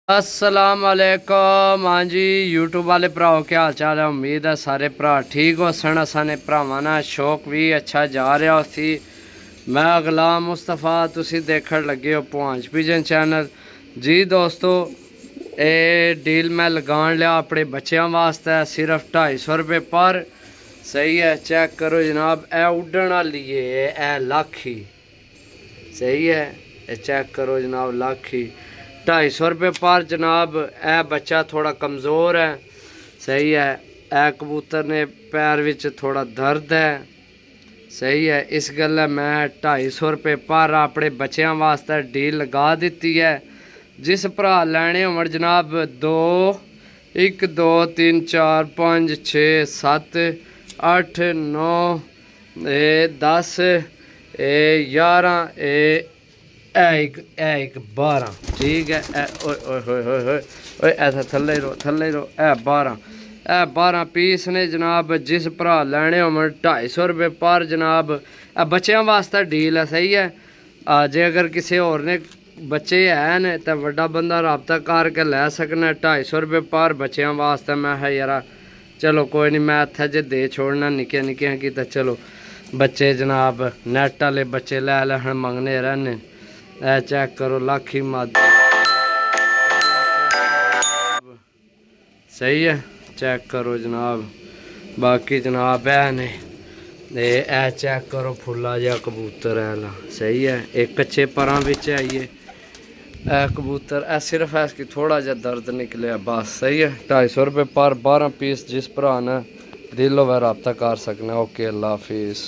अस्सलाम वालेकुम। हाँ जी यूट्यूब वाले भराओ क्या हाल चाल है। उम्मीद है सारे भरा ठीक हो सन। असाने भरावां ना शौक भी अच्छा जा रहा सी। मैं गुलाम मुस्तफा तुसी देखण लगे हो पुआंच पिजन चैनल जी। दोस्तों ये डील मैं लगान लिया अपने बच्चों वास्ते सिर्फ 250 रुपये पर। सही है, चेक करो जनाब, ए उड्डण वाली है, ए लाखी। सही है, ये चेक करो जनाब, लाखी 250 रुपये पर जनाब। ए बच्चा थोड़ा कमज़ोर है। सही है, ए कबूतर ने पैर विच थोड़ा दर्द है। सही है, इस गल्ला मैं 250 रुपये पर अपने बच्चों वास्ते डील लगा दी है। जिस भरा लैने होवन जनाब 1 2 3 4 5 6 7 8 9 10 11 एक 12 ठीक है। ऐसा थले रो ए 12 पीस ने जनाब। जिस भरा लैने होवन 250 रुपये पर जनाब। बच्चों वास्ते डील है। सही है, जे अगर किसी होर ने बच्चे हैं तो वड्डा बंदा रबता करके लै सकना। 250 रुपये पर बच्चों वास्ते। मैं है यार चलो कोई नहीं, मैं इत्थे जे दे छोड़ना निक्के निक्के की, तो चलो बच्चे जनाब नैट वाले बच्चे लै लैन मंगने रहने। ए चेक करो लाखी मद। सही है, चेक करो जनाब। बाकी जनाब है ने ए चेक करो फुला जहा कबूतर है। सही है, एक कच्चे परां बिच आइए ए कबूतर। ए सिर्फ है इसकी थोड़ा जहा दर्द निकले बस। सही है, 250 रुपये पर 12 पीस। जिस भरा ने दिल होवे रबता कर सकना। ओके, अल्लाह हाफिज़।